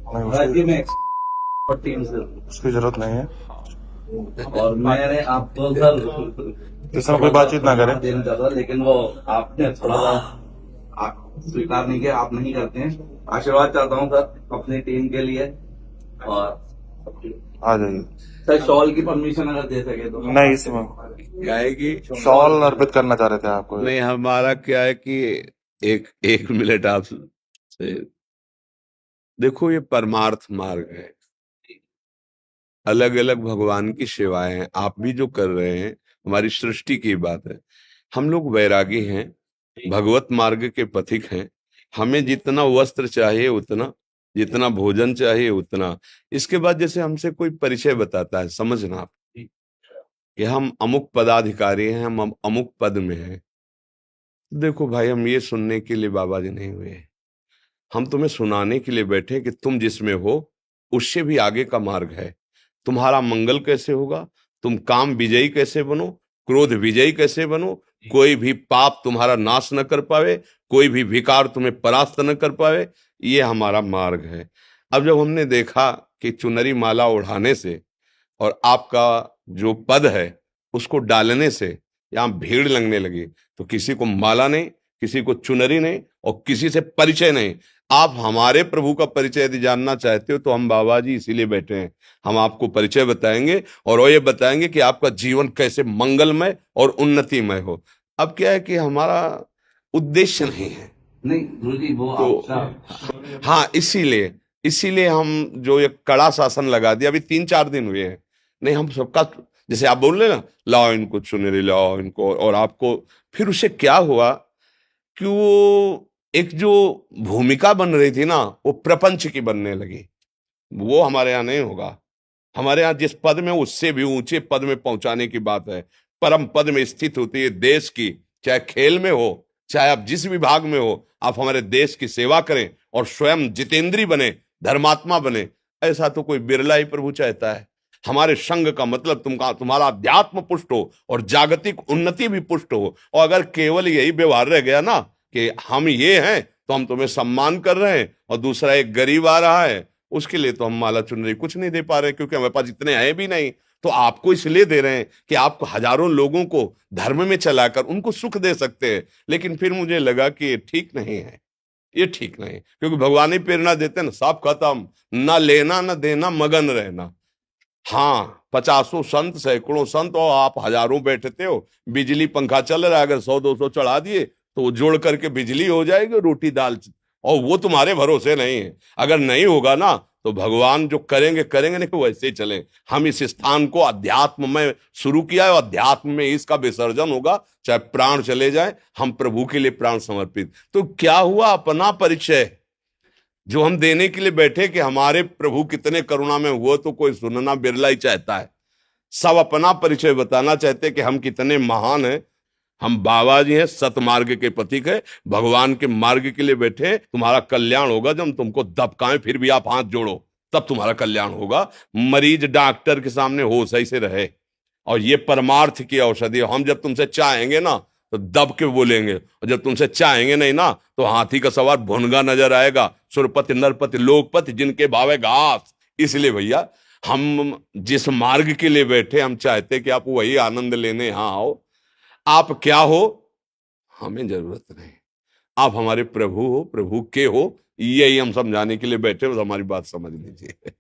नहीं, राज्य में और टीम से, उसकी जरूरत नहीं है। और मैंने आपको सर इसमें कोई बातचीत ना करे। देना चाहता था, लेकिन वो आपने थोड़ा सा आप स्वीकार नहीं किया, आप नहीं करते हैं। आशीर्वाद चाहता हूँ सर अपनी टीम के लिए। और आ जाइए। सर शॉल की परमिशन अगर दे सके तो। नहीं, इसमें क्या है कि शॉल अर्पित करना चाह रहे थे आपको। नहीं, हमारा क्या है कि एक एक मिनट आप से देखो, ये परमार्थ मार्ग है, अलग अलग भगवान की सेवाएं हैं। आप भी जो कर रहे हैं, हमारी सृष्टि की बात है। हम लोग वैरागी हैं, भगवत मार्ग के पथिक हैं। हमें जितना वस्त्र चाहिए उतना, जितना भोजन चाहिए उतना। इसके बाद जैसे हमसे कोई परिचय बताता है, समझना आप कि हम अमुक पदाधिकारी हैं, हम अमुक पद में हैं। देखो भाई, हम ये सुनने के लिए बाबा जी नहीं हुए, हम तुम्हें सुनाने के लिए बैठे कि तुम जिसमें हो उससे भी आगे का मार्ग है। तुम्हारा मंगल कैसे होगा, तुम काम विजयी कैसे बनो, क्रोध विजयी कैसे बनो, कोई भी पाप तुम्हारा नाश न कर पावे, कोई भी विकार तुम्हें परास्त न कर पावे, ये हमारा मार्ग है। अब जब हमने देखा कि चुनरी माला उड़ाने से और आपका जो पद है उसको डालने से यहाँ भीड़ लगने लगी, तो किसी को माला नहीं, किसी को चुनरी नहीं, और किसी से परिचय नहीं। आप हमारे प्रभु का परिचय यदि जानना चाहते हो तो हम बाबा जी इसीलिए बैठे हैं। हम आपको परिचय बताएंगे और वो ये बताएंगे कि आपका जीवन कैसे मंगलमय और उन्नतिमय हो। अब क्या है कि हमारा उद्देश्य नहीं है, नहीं गुरु जी, वो तो आपका हाँ, इसीलिए इसीलिए हम जो ये कड़ा शासन लगा दिया, अभी 3-4 दिन हुए हैं। नहीं, हम सबका, जैसे आप बोल रहे ना, लाओ इनको चुनरी, लाओ इनको, और आपको फिर उससे क्या हुआ कि वो एक जो भूमिका बन रही थी ना, वो प्रपंच की बनने लगी। वो हमारे यहाँ नहीं होगा। हमारे यहाँ जिस पद में, उससे भी ऊंचे पद में पहुंचाने की बात है। परम पद में स्थित होती है देश की, चाहे खेल में हो, चाहे आप जिस विभाग में हो, आप हमारे देश की सेवा करें और स्वयं जितेंद्री बने, धर्मात्मा बने। ऐसा तो कोई बिरला ही प्रभु चाहता है। हमारे संघ का मतलब तुम्हारा अध्यात्म पुष्ट हो और जागतिक उन्नति भी पुष्ट हो। और अगर केवल यही व्यवहार रह गया ना कि हम ये हैं तो हम तुम्हें सम्मान कर रहे हैं, और दूसरा एक गरीब आ रहा है, उसके लिए तो हम माला चुनरी कुछ नहीं दे पा रहे, क्योंकि हमारे पास इतने हैं भी नहीं। तो आपको इसलिए दे रहे हैं कि आप हजारों लोगों को धर्म में चलाकर उनको सुख दे सकते हैं। लेकिन फिर मुझे लगा कि ये ठीक नहीं है, ये ठीक नहीं, क्योंकि भगवान ही प्रेरणा देते हैं ना, सब खत्म, ना लेना ना देना, मगन रहना। हाँ, 50 संत, सैकड़ों संत, और आप हजारों बैठते हो। बिजली पंखा चल रहा है, अगर 100-200 चढ़ा दिए तो वो जोड़ करके बिजली हो जाएगी, रोटी दाल, और वो तुम्हारे भरोसे नहीं है। अगर नहीं होगा ना तो भगवान जो करेंगे करेंगे, नहीं वैसे ही चले। हम इस स्थान को अध्यात्म में शुरू किया है, और अध्यात्म में इसका विसर्जन होगा, चाहे प्राण चले जाए, हम प्रभु के लिए प्राण समर्पित। तो क्या हुआ, अपना परिचय जो हम देने के लिए बैठे कि हमारे प्रभु कितने करुणा में हुए, तो कोई सुनना बिरला ही चाहता है। सब अपना परिचय बताना चाहते हैं कि हम कितने महान हैं। हम बाबा जी हैं, सतमार्ग के प्रतीक है, भगवान के मार्ग के लिए बैठे हैं। तुम्हारा कल्याण होगा जब हम तुमको दबकाएं फिर भी आप हाथ जोड़ो, तब तुम्हारा कल्याण होगा। मरीज डॉक्टर के सामने होश ही से रहे, और ये परमार्थ की औषधि है। हम जब तुमसे चाहेंगे ना तो दब के बोलेंगे, और जब तुमसे चाहेंगे नहीं ना तो हाथी का सवार भुनगा नजर आएगा। सुरपति नरपति लोकपति जिनके भावे घास। इसलिए भैया, हम जिस मार्ग के लिए बैठे, हम चाहते कि आप वही आनंद लेने यहां आओ। आप क्या हो हमें जरूरत नहीं, आप हमारे प्रभु हो, प्रभु के हो, यही हम समझाने के लिए बैठे हो। तो हमारी बात समझ लीजिए।